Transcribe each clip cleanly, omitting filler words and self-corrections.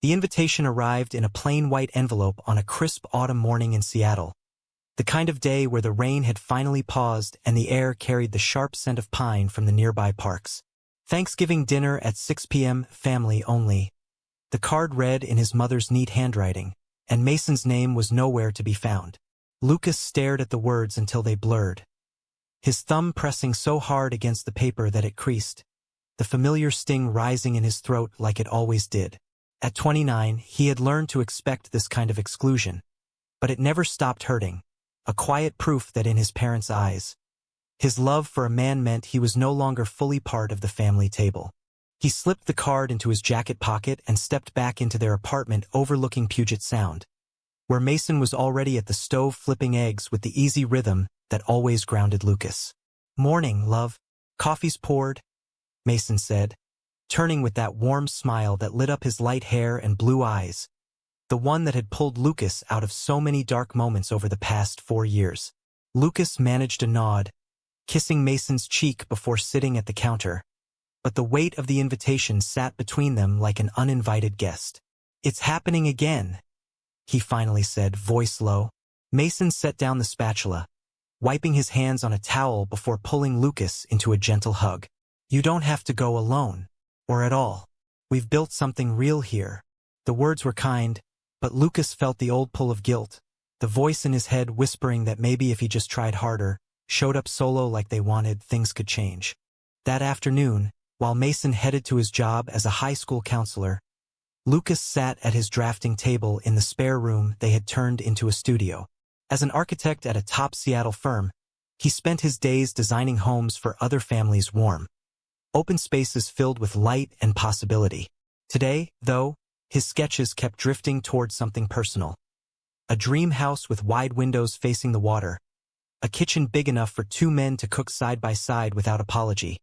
The invitation arrived in a plain white envelope on a crisp autumn morning in Seattle, the kind of day where the rain had finally paused and the air carried the sharp scent of pine from the nearby parks. Thanksgiving dinner at 6 p.m., family only. The card read in his mother's neat handwriting, and Mason's name was nowhere to be found. Lucas stared at the words until they blurred, his thumb pressing so hard against the paper that it creased, the familiar sting rising in his throat like it always did. At 29, he had learned to expect this kind of exclusion, but it never stopped hurting, a quiet proof that in his parents' eyes, his love for a man meant he was no longer fully part of the family table. He slipped the card into his jacket pocket and stepped back into their apartment overlooking Puget Sound, where Mason was already at the stove flipping eggs with the easy rhythm that always grounded Lucas. "Morning, love. Coffee's poured," Mason said, turning with that warm smile that lit up his light hair and blue eyes, the one that had pulled Lucas out of so many dark moments over the past 4 years. Lucas managed a nod, kissing Mason's cheek before sitting at the counter, but the weight of the invitation sat between them like an uninvited guest. "It's happening again," he finally said, voice low. Mason set down the spatula, wiping his hands on a towel before pulling Lucas into a gentle hug. "You don't have to go alone, or at all. We've built something real here." The words were kind, but Lucas felt the old pull of guilt, the voice in his head whispering that maybe if he just tried harder, showed up solo like they wanted, things could change. That afternoon, while Mason headed to his job as a high school counselor, Lucas sat at his drafting table in the spare room they had turned into a studio. As an architect at a top Seattle firm, he spent his days designing homes for other families, warm, open spaces filled with light and possibility. Today, though, his sketches kept drifting toward something personal. A dream house with wide windows facing the water, a kitchen big enough for 2 men to cook side by side without apology,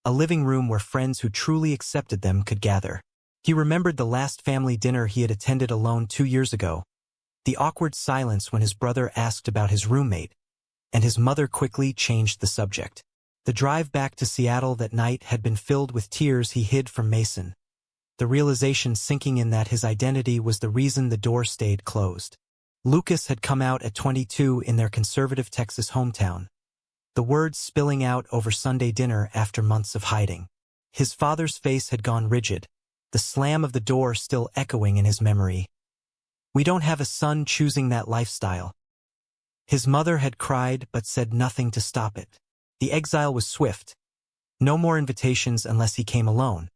a living room where friends who truly accepted them could gather. He remembered the last family dinner he had attended alone 2 years ago, the awkward silence when his brother asked about his roommate, and his mother quickly changed the subject. The drive back to Seattle that night had been filled with tears he hid from Mason, the realization sinking in that his identity was the reason the door stayed closed. Lucas had come out at 22 in their conservative Texas hometown, the words spilling out over Sunday dinner after months of hiding. His father's face had gone rigid, the slam of the door still echoing in his memory. "We don't have a son choosing that lifestyle." His mother had cried but said nothing to stop it. The exile was swift. No more invitations unless he came alone.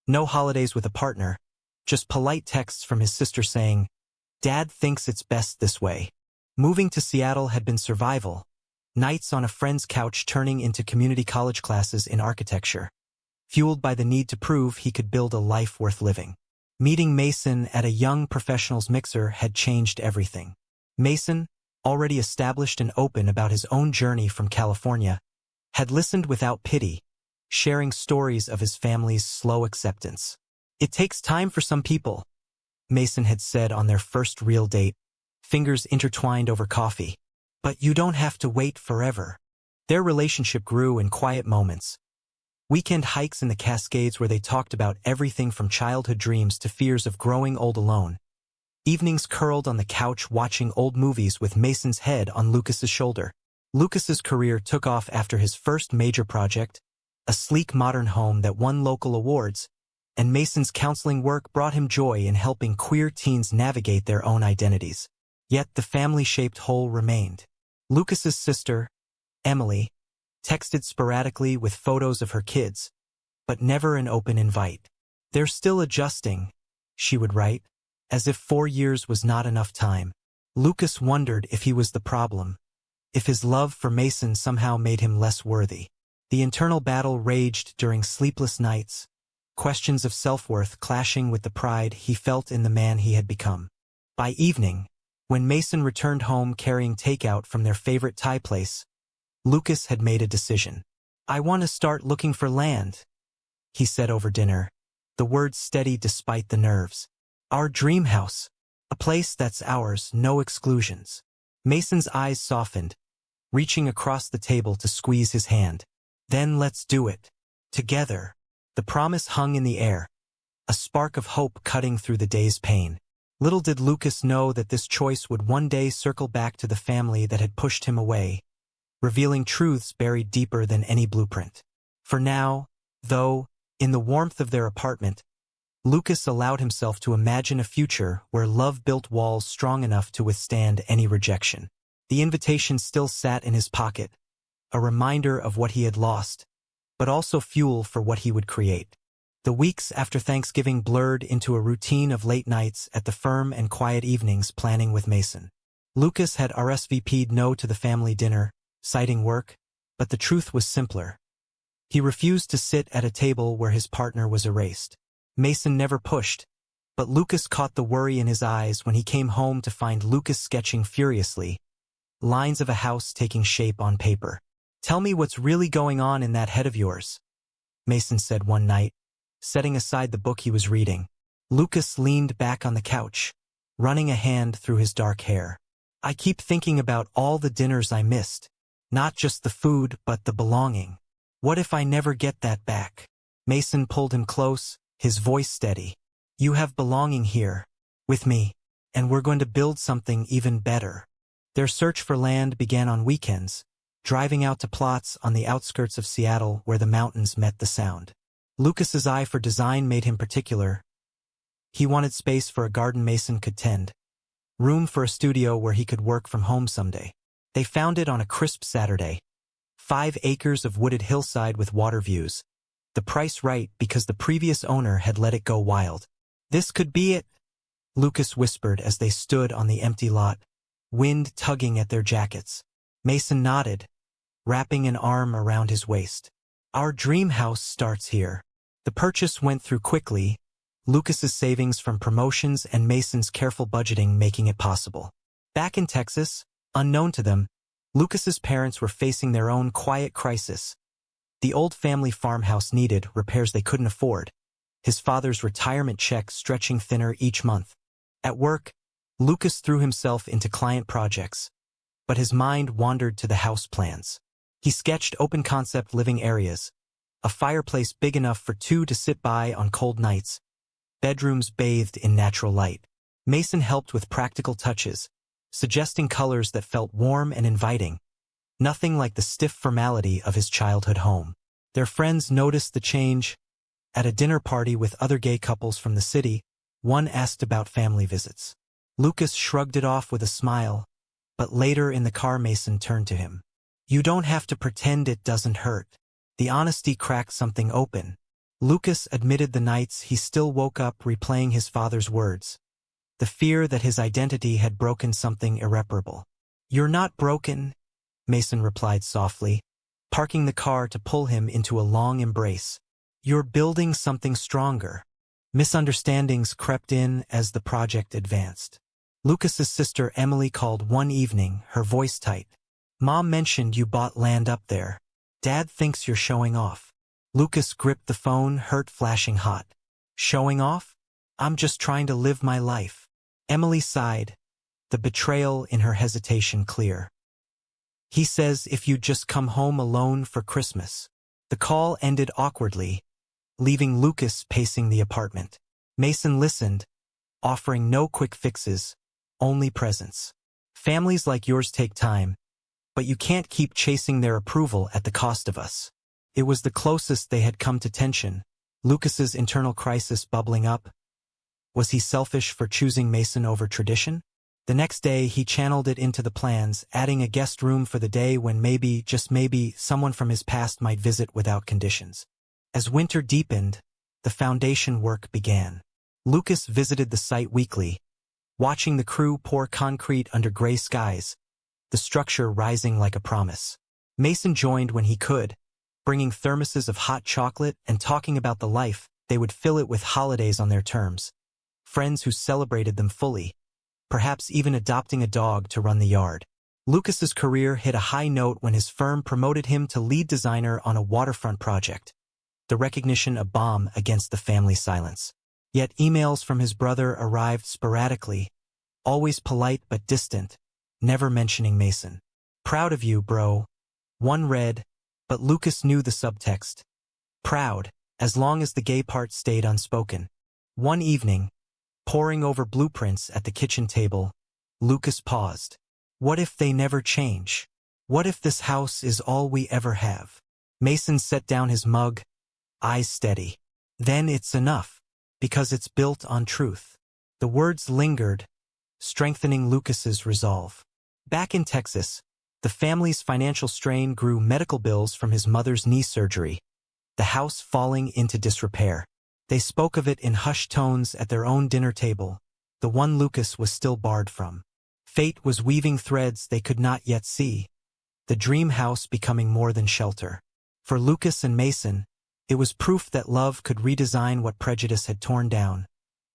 No holidays with a partner, just polite texts from his sister saying, "Dad thinks it's best this way." Moving to Seattle had been survival, nights on a friend's couch turning into community college classes in architecture, fueled by the need to prove he could build a life worth living. Meeting Mason at a young professionals mixer had changed everything. Mason, already established and open about his own journey from California, had listened without pity, sharing stories of his family's slow acceptance. "It takes time for some people," Mason had said on their first real date, fingers intertwined over coffee. "But you don't have to wait forever." Their relationship grew in quiet moments. Weekend hikes in the Cascades where they talked about everything from childhood dreams to fears of growing old alone. Evenings curled on the couch watching old movies with Mason's head on Lucas's shoulder. Lucas's career took off after his first major project, a sleek modern home that won local awards, and Mason's counseling work brought him joy in helping queer teens navigate their own identities. Yet the family-shaped hole remained. Lucas's sister, Emily, texted sporadically with photos of her kids, but never an open invite. "They're still adjusting," she would write, as if 4 years was not enough time. Lucas wondered if he was the problem, if his love for Mason somehow made him less worthy. The internal battle raged during sleepless nights, questions of self-worth clashing with the pride he felt in the man he had become. By evening, when Mason returned home carrying takeout from their favorite Thai place, Lucas had made a decision. "I want to start looking for land," he said over dinner, the words steady despite the nerves. "Our dream house, a place that's ours, no exclusions." Mason's eyes softened, reaching across the table to squeeze his hand. "Then let's do it. Together." The promise hung in the air, a spark of hope cutting through the day's pain. Little did Lucas know that this choice would one day circle back to the family that had pushed him away, revealing truths buried deeper than any blueprint. For now, though, in the warmth of their apartment, Lucas allowed himself to imagine a future where love built walls strong enough to withstand any rejection. The invitation still sat in his pocket, a reminder of what he had lost, but also fuel for what he would create. The weeks after Thanksgiving blurred into a routine of late nights at the firm and quiet evenings planning with Mason. Lucas had RSVP'd no to the family dinner, citing work, but the truth was simpler. He refused to sit at a table where his partner was erased. Mason never pushed, but Lucas caught the worry in his eyes when he came home to find Lucas sketching furiously, lines of a house taking shape on paper. "Tell me what's really going on in that head of yours," Mason said one night, setting aside the book he was reading. Lucas leaned back on the couch, running a hand through his dark hair. "I keep thinking about all the dinners I missed. Not just the food, but the belonging. What if I never get that back?" Mason pulled him close, his voice steady. "You have belonging here, with me, and we're going to build something even better." Their search for land began on weekends, driving out to plots on the outskirts of Seattle where the mountains met the sound. Lucas's eye for design made him particular. He wanted space for a garden Mason could tend, room for a studio where he could work from home someday. They found it on a crisp Saturday. 5 acres of wooded hillside with water views. The price right because the previous owner had let it go wild. "This could be it," Lucas whispered as they stood on the empty lot, wind tugging at their jackets. Mason nodded, wrapping an arm around his waist. "Our dream house starts here." The purchase went through quickly, Lucas's savings from promotions and Mason's careful budgeting making it possible. Back in Texas, unknown to them, Lucas's parents were facing their own quiet crisis. The old family farmhouse needed repairs they couldn't afford, his father's retirement check stretching thinner each month. At work, Lucas threw himself into client projects, but his mind wandered to the house plans. He sketched open-concept living areas, a fireplace big enough for 2 to sit by on cold nights, bedrooms bathed in natural light. Mason helped with practical touches, suggesting colors that felt warm and inviting, nothing like the stiff formality of his childhood home. Their friends noticed the change. At a dinner party with other gay couples from the city, one asked about family visits. Lucas shrugged it off with a smile, but later in the car Mason turned to him. "You don't have to pretend it doesn't hurt." The honesty cracked something open. Lucas admitted the nights he still woke up replaying his father's words, the fear that his identity had broken something irreparable. "You're not broken," Mason replied softly, parking the car to pull him into a long embrace. "You're building something stronger." Misunderstandings crept in as the project advanced. Lucas's sister Emily called one evening, her voice tight. "Mom mentioned you bought land up there. Dad thinks you're showing off." Lucas gripped the phone, hurt flashing hot. "Showing off? I'm just trying to live my life." Emily sighed, the betrayal in her hesitation clear. "He says if you'd just come home alone for Christmas." The call ended awkwardly, leaving Lucas pacing the apartment. Mason listened, offering no quick fixes, only presence. "Families like yours take time, but you can't keep chasing their approval at the cost of us." It was the closest they had come to tension, Lucas's internal crisis bubbling up. Was he selfish for choosing Mason over tradition? The next day he channeled it into the plans, adding a guest room for the day when maybe, just maybe, someone from his past might visit without conditions. As winter deepened, the foundation work began. Lucas visited the site weekly, watching the crew pour concrete under gray skies, the structure rising like a promise. Mason joined when he could, bringing thermoses of hot chocolate and talking about the life they would fill it with, holidays on their terms, friends who celebrated them fully, perhaps even adopting a dog to run the yard. Lucas's career hit a high note when his firm promoted him to lead designer on a waterfront project, the recognition a balm against the family silence. Yet emails from his brother arrived sporadically, always polite but distant, never mentioning Mason. "Proud of you, bro," one read, but Lucas knew the subtext. Proud, as long as the gay part stayed unspoken. One evening, poring over blueprints at the kitchen table, Lucas paused. What if they never change? What if this house is all we ever have? Mason set down his mug, eyes steady. Then it's enough, because it's built on truth. The words lingered, strengthening Lucas's resolve. Back in Texas, the family's financial strain grew medical bills from his mother's knee surgery, the house falling into disrepair. They spoke of it in hushed tones at their own dinner table, the one Lucas was still barred from. Fate was weaving threads they could not yet see, the dream house becoming more than shelter. For Lucas and Mason, it was proof that love could redesign what prejudice had torn down,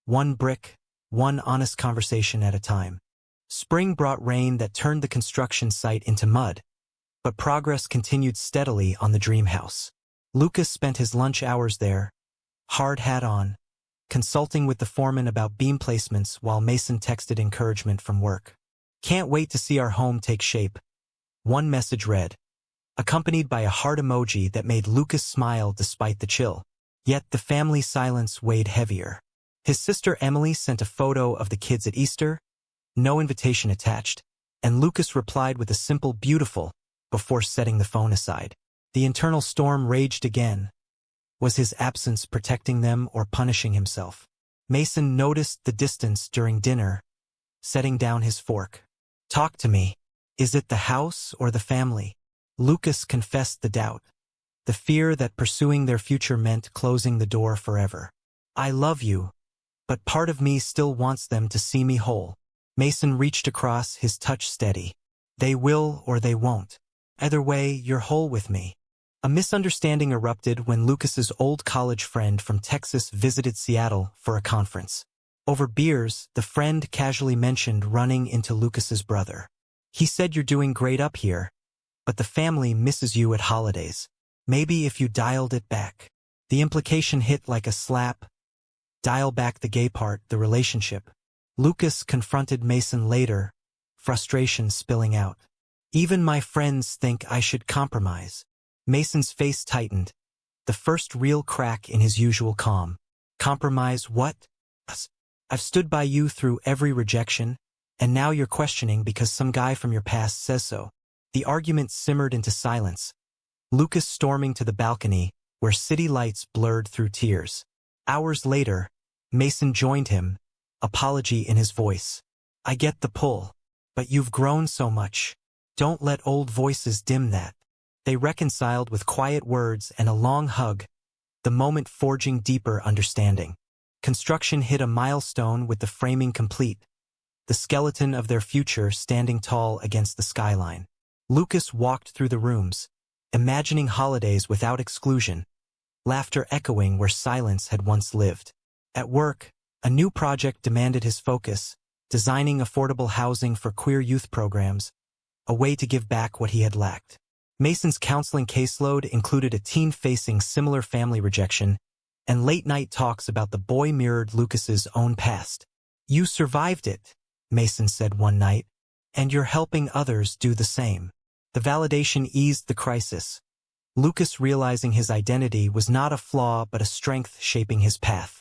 one brick, one honest conversation at a time. Spring brought rain that turned the construction site into mud, but progress continued steadily on the dream house. Lucas spent his lunch hours there, hard hat on, consulting with the foreman about beam placements while Mason texted encouragement from work. Can't wait to see our home take shape, one message read, accompanied by a heart emoji that made Lucas smile despite the chill. Yet the family silence weighed heavier. His sister Emily sent a photo of the kids at Easter, no invitation attached, and Lucas replied with a simple "beautiful" before setting the phone aside. The internal storm raged again. Was his absence protecting them or punishing himself? Mason noticed the distance during dinner, setting down his fork. Talk to me. Is it the house or the family? Lucas confessed the doubt, the fear that pursuing their future meant closing the door forever. I love you, but part of me still wants them to see me whole. Mason reached across, his touch steady. They will or they won't. Either way, you're whole with me. A misunderstanding erupted when Lucas's old college friend from Texas visited Seattle for a conference. Over beers, the friend casually mentioned running into Lucas's brother. He said, "You're doing great up here, but the family misses you at holidays. Maybe if you dialed it back." The implication hit like a slap. Dial back the gay part, the relationship. Lucas confronted Mason later, frustration spilling out. Even my friends think I should compromise. Mason's face tightened, the first real crack in his usual calm. Compromise what? I've stood by you through every rejection, and now you're questioning because some guy from your past says so. The argument simmered into silence, Lucas storming to the balcony, where city lights blurred through tears. Hours later, Mason joined him, apology in his voice. I get the pull, but you've grown so much. Don't let old voices dim that. They reconciled with quiet words and a long hug, the moment forging deeper understanding. Construction hit a milestone with the framing complete, the skeleton of their future standing tall against the skyline. Lucas walked through the rooms, imagining holidays without exclusion, laughter echoing where silence had once lived. At work, a new project demanded his focus, designing affordable housing for queer youth programs, a way to give back what he had lacked. Mason's counseling caseload included a teen facing similar family rejection, and late-night talks about the boy mirrored Lucas's own past. You survived it, Mason said one night, and you're helping others do the same. The validation eased the crisis, Lucas realizing his identity was not a flaw but a strength shaping his path.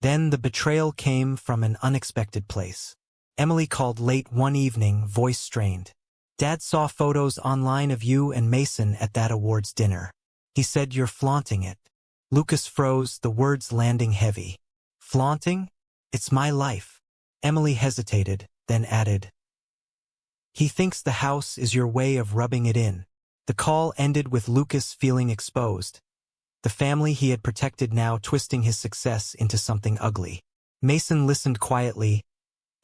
Then the betrayal came from an unexpected place. Emily called late one evening, voice strained. Dad saw photos online of you and Mason at that awards dinner. He said you're flaunting it. Lucas froze, the words landing heavy. Flaunting? It's my life. Emily hesitated, then added. He thinks the house is your way of rubbing it in. The call ended with Lucas feeling exposed. The family he had protected now twisting his success into something ugly. Mason listened quietly,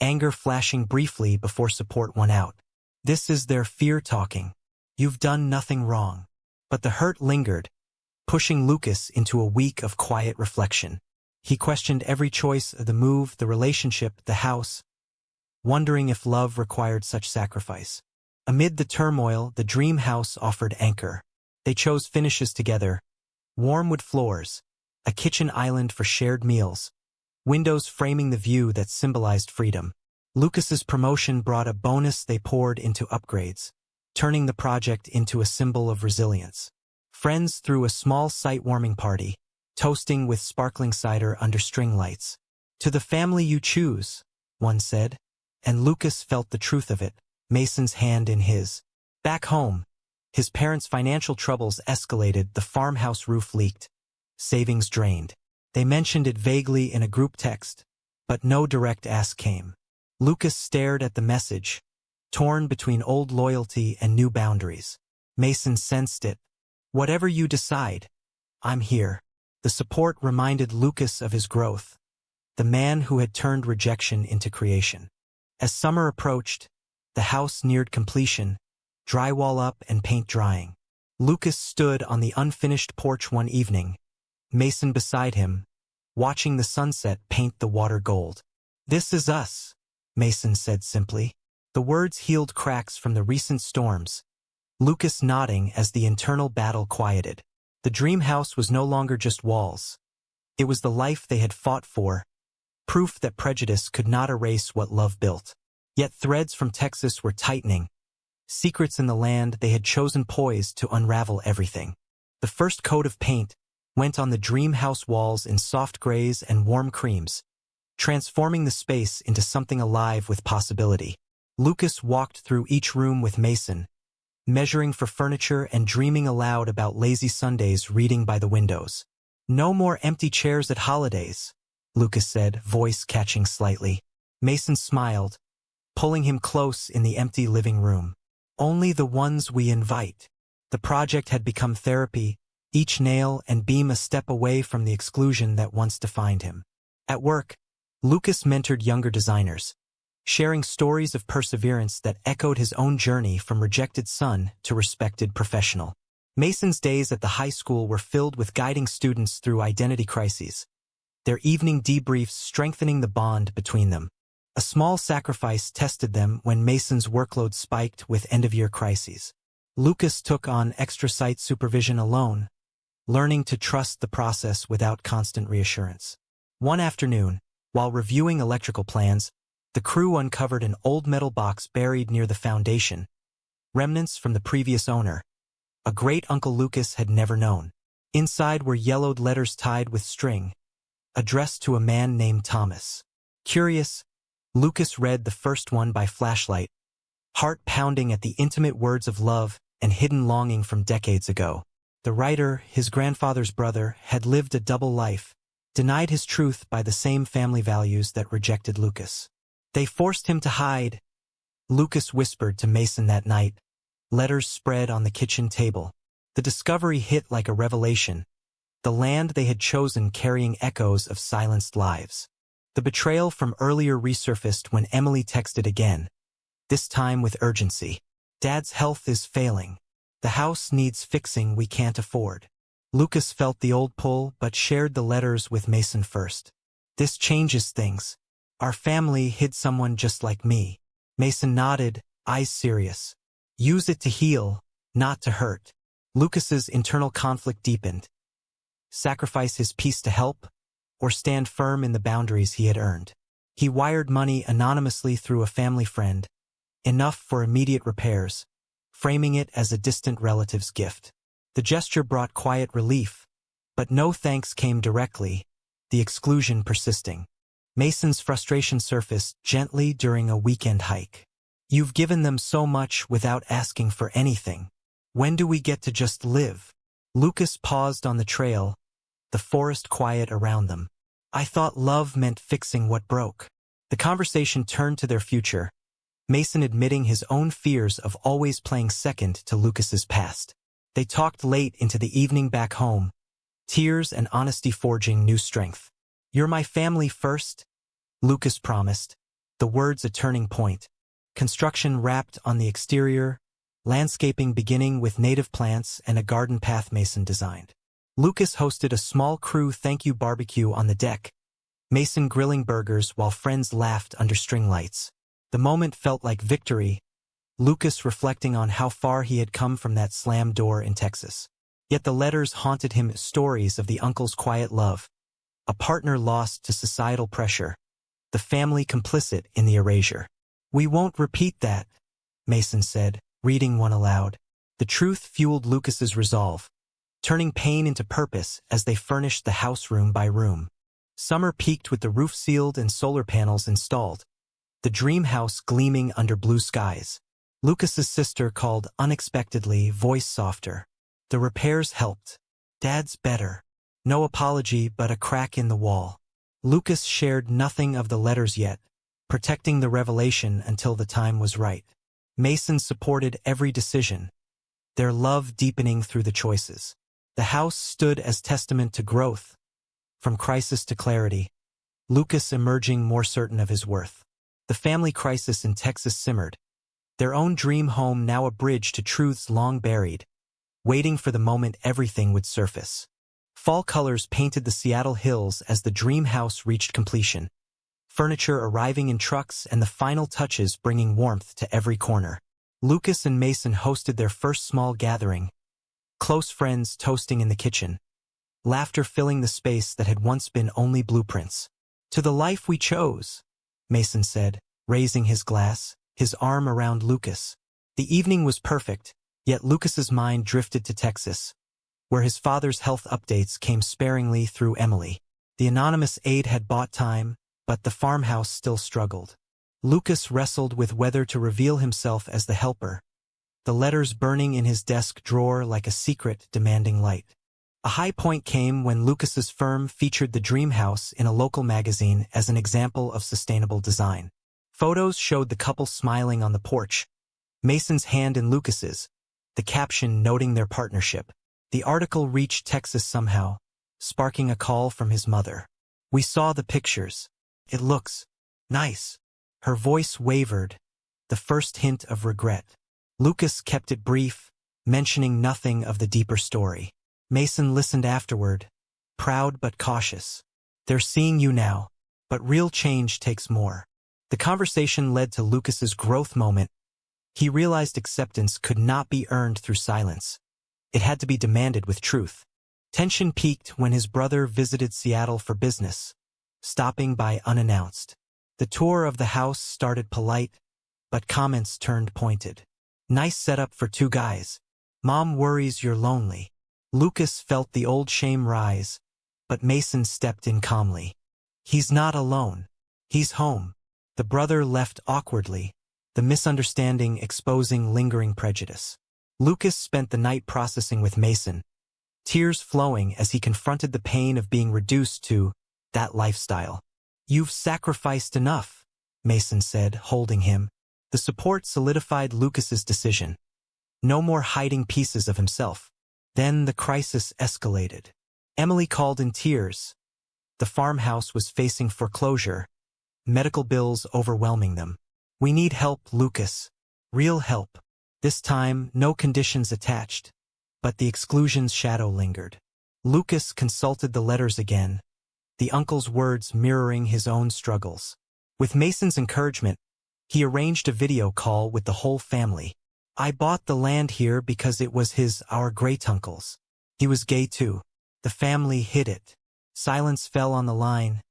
anger flashing briefly before support won out. This is their fear talking. You've done nothing wrong. But the hurt lingered, pushing Lucas into a week of quiet reflection. He questioned every choice of the move, the relationship, the house, wondering if love required such sacrifice. Amid the turmoil, the dream house offered anchor. They chose finishes together, warm wood floors, a kitchen island for shared meals, windows framing the view that symbolized freedom. Lucas's promotion brought a bonus they poured into upgrades, turning the project into a symbol of resilience. Friends threw a small site-warming party, toasting with sparkling cider under string lights. To the family you choose, one said, and Lucas felt the truth of it, Mason's hand in his. Back home, his parents' financial troubles escalated, the farmhouse roof leaked. Savings drained. They mentioned it vaguely in a group text, but no direct ask came. Lucas stared at the message, torn between old loyalty and new boundaries. Mason sensed it. Whatever you decide, I'm here. The support reminded Lucas of his growth, the man who had turned rejection into creation. As summer approached, the house neared completion, drywall up and paint drying. Lucas stood on the unfinished porch one evening, Mason beside him, watching the sunset paint the water gold. "This is us," Mason said simply. The words healed cracks from the recent storms, Lucas nodding as the internal battle quieted. The dream house was no longer just walls. It was the life they had fought for, proof that prejudice could not erase what love built. Yet threads from Texas were tightening, secrets in the land they had chosen poised to unravel everything. The first coat of paint went on the dream house walls in soft grays and warm creams, transforming the space into something alive with possibility. Lucas walked through each room with Mason, measuring for furniture and dreaming aloud about lazy Sundays reading by the windows. "No more empty chairs at holidays," Lucas said, voice catching slightly. Mason smiled, pulling him close in the empty living room. "Only the ones we invite." The project had become therapy, each nail and beam a step away from the exclusion that once defined him. At work, Lucas mentored younger designers, sharing stories of perseverance that echoed his own journey from rejected son to respected professional. Mason's days at the high school were filled with guiding students through identity crises, their evening debriefs strengthening the bond between them. A small sacrifice tested them when Mason's workload spiked with end-of-year crises. Lucas took on extra site supervision alone, learning to trust the process without constant reassurance. One afternoon, while reviewing electrical plans, the crew uncovered an old metal box buried near the foundation, remnants from the previous owner, a great-uncle Lucas had never known. Inside were yellowed letters tied with string, addressed to a man named Thomas. Curious, Lucas read the first one by flashlight, heart pounding at the intimate words of love and hidden longing from decades ago. The writer, his grandfather's brother, had lived a double life, denied his truth by the same family values that rejected Lucas. "They forced him to hide," Lucas whispered to Mason that night, letters spread on the kitchen table. The discovery hit like a revelation, the land they had chosen carrying echoes of silenced lives. The betrayal from earlier resurfaced when Emily texted again, this time with urgency. "Dad's health is failing. The house needs fixing we can't afford." Lucas felt the old pull but shared the letters with Mason first. "This changes things. Our family hid someone just like me." Mason nodded, eyes serious. "Use it to heal, not to hurt." Lucas's internal conflict deepened. Sacrifice his peace to help, or stand firm in the boundaries he had earned. He wired money anonymously through a family friend, enough for immediate repairs, framing it as a distant relative's gift. The gesture brought quiet relief, but no thanks came directly, the exclusion persisting. Mason's frustration surfaced gently during a weekend hike. "You've given them so much without asking for anything. When do we get to just live?" Lucas paused on the trail, the forest quiet around them. "I thought love meant fixing what broke." The conversation turned to their future, Mason admitting his own fears of always playing second to Lucas's past. They talked late into the evening back home, tears and honesty forging new strength. "You're my family first," Lucas promised, the words a turning point. Construction wrapped on the exterior, landscaping beginning with native plants and a garden path Mason designed. Lucas hosted a small crew thank you barbecue on the deck, Mason grilling burgers while friends laughed under string lights. The moment felt like victory, Lucas reflecting on how far he had come from that slammed door in Texas. Yet the letters haunted him as stories of the uncle's quiet love, a partner lost to societal pressure, the family complicit in the erasure. "We won't repeat that," Mason said, reading one aloud. The truth fueled Lucas's resolve, turning pain into purpose as they furnished the house room by room. Summer peaked with the roof sealed and solar panels installed, the dream house gleaming under blue skies. Lucas's sister called unexpectedly, voice softer. The repairs helped. Dad's better. No apology, but a crack in the wall. Lucas shared nothing of the letters yet, protecting the revelation until the time was right. Mason supported every decision, their love deepening through the choices. The house stood as testament to growth, from crisis to clarity, Lucas emerging more certain of his worth. The family crisis in Texas simmered, their own dream home now a bridge to truths long buried, waiting for the moment everything would surface. Fall colors painted the Seattle hills as the dream house reached completion, furniture arriving in trucks and the final touches bringing warmth to every corner. Lucas and Mason hosted their first small gathering, close friends toasting in the kitchen, laughter filling the space that had once been only blueprints. "To the life we chose," Mason said, raising his glass, his arm around Lucas. The evening was perfect, yet Lucas's mind drifted to Texas, where his father's health updates came sparingly through Emily. The anonymous aide had bought time, but the farmhouse still struggled. Lucas wrestled with whether to reveal himself as the helper, the letters burning in his desk drawer like a secret demanding light. A high point came when Lucas's firm featured the dream house in a local magazine as an example of sustainable design. Photos showed the couple smiling on the porch, Mason's hand in Lucas's, the caption noting their partnership. The article reached Texas somehow, sparking a call from his mother. "We saw the pictures. It looks nice." Her voice wavered, the first hint of regret. Lucas kept it brief, mentioning nothing of the deeper story. Mason listened afterward, proud but cautious. "They're seeing you now, but real change takes more." The conversation led to Lucas's growth moment. He realized acceptance could not be earned through silence. It had to be demanded with truth. Tension peaked when his brother visited Seattle for business, stopping by unannounced. The tour of the house started polite, but comments turned pointed. "Nice setup for two guys. Mom worries you're lonely." Lucas felt the old shame rise, but Mason stepped in calmly. "He's not alone. He's home." The brother left awkwardly, the misunderstanding exposing lingering prejudice. Lucas spent the night processing with Mason, tears flowing as he confronted the pain of being reduced to that lifestyle. "You've sacrificed enough," Mason said, holding him. The support solidified Lucas's decision. No more hiding pieces of himself. Then the crisis escalated. Emily called in tears. The farmhouse was facing foreclosure, medical bills overwhelming them. "We need help, Lucas. Real help." This time, no conditions attached, but the exclusion's shadow lingered. Lucas consulted the letters again, the uncle's words mirroring his own struggles. With Mason's encouragement, he arranged a video call with the whole family. "I bought the land here because it was our great-uncle's. He was gay too." The family hid it. Silence fell on the line,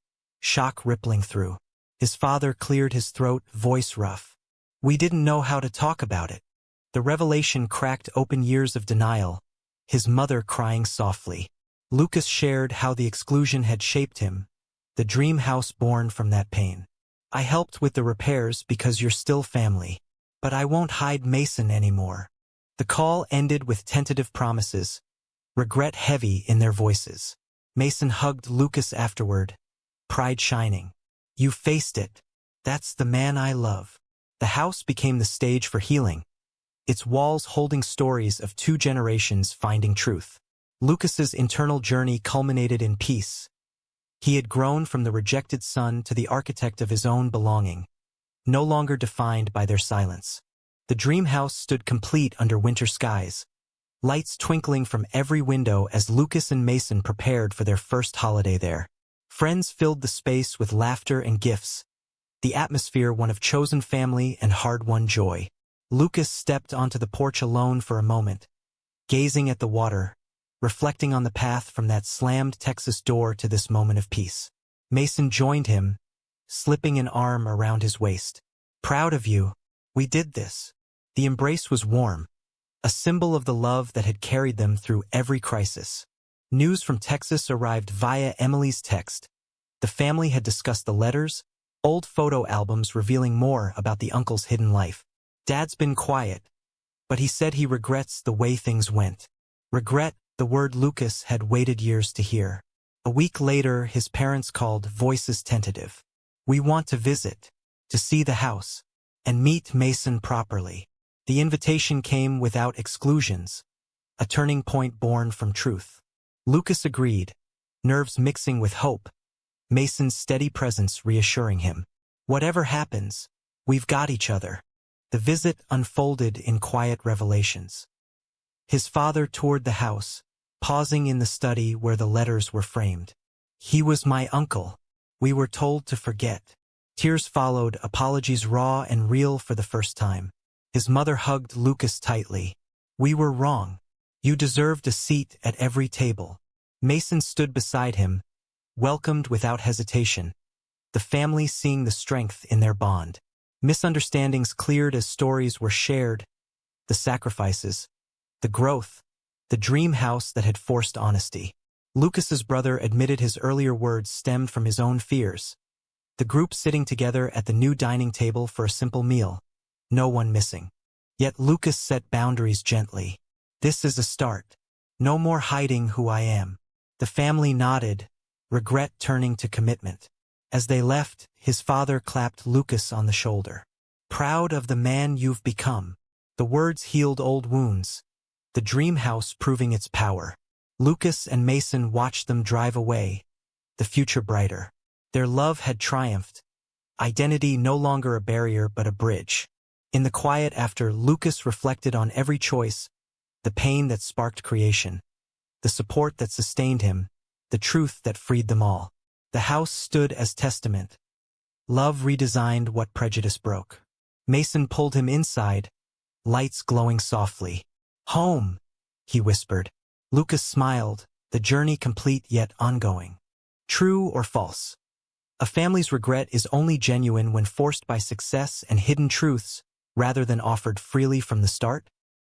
shock rippling through. His father cleared his throat, voice rough. "We didn't know how to talk about it." The revelation cracked open years of denial, his mother crying softly. Lucas shared how the exclusion had shaped him, the dream house born from that pain. "I helped with the repairs because you're still family. But I won't hide Mason anymore." The call ended with tentative promises, regret heavy in their voices. Mason hugged Lucas afterward, pride shining. "You faced it. That's the man I love." The house became the stage for healing, its walls holding stories of two generations finding truth. Lucas's internal journey culminated in peace. He had grown from the rejected son to the architect of his own belonging, no longer defined by their silence. The dream house stood complete under winter skies, lights twinkling from every window as Lucas and Mason prepared for their first holiday there. Friends filled the space with laughter and gifts, the atmosphere one of chosen family and hard-won joy. Lucas stepped onto the porch alone for a moment, gazing at the water, reflecting on the path from that slammed Texas door to this moment of peace. Mason joined him, slipping an arm around his waist. "Proud of you. We did this." The embrace was warm, a symbol of the love that had carried them through every crisis. News from Texas arrived via Emily's text. The family had discussed the letters, old photo albums revealing more about the uncle's hidden life. Dad's been quiet, but he said he regrets the way things went. Regret, the word Lucas had waited years to hear. A week later, his parents called, voices tentative. "We want to visit, to see the house, and meet Mason properly." The invitation came without exclusions, a turning point born from truth. Lucas agreed, nerves mixing with hope, Mason's steady presence reassuring him. "Whatever happens, we've got each other." The visit unfolded in quiet revelations. His father toured the house, pausing in the study where the letters were framed. "He was my uncle. We were told to forget." Tears followed, apologies raw and real for the first time. His mother hugged Lucas tightly. "We were wrong. You deserved a seat at every table." Mason stood beside him, welcomed without hesitation, the family seeing the strength in their bond. Misunderstandings cleared as stories were shared, the sacrifices, the growth, the dream house that had forced honesty. Lucas's brother admitted his earlier words stemmed from his own fears. The group sitting together at the new dining table for a simple meal, no one missing. Yet Lucas set boundaries gently. "This is a start. No more hiding who I am." The family nodded, regret turning to commitment. As they left, his father clapped Lucas on the shoulder. "Proud of the man you've become." The words healed old wounds, the dream house proving its power. Lucas and Mason watched them drive away, the future brighter. Their love had triumphed, identity no longer a barrier but a bridge. In the quiet after, Lucas reflected on every choice, the pain that sparked creation, the support that sustained him, the truth that freed them all. The house stood as testament. Love redesigned what prejudice broke. Mason pulled him inside, lights glowing softly. "Home," he whispered. Lucas smiled, the journey complete yet ongoing. True or false? A family's regret is only genuine when forced by success and hidden truths, rather than offered freely from the start.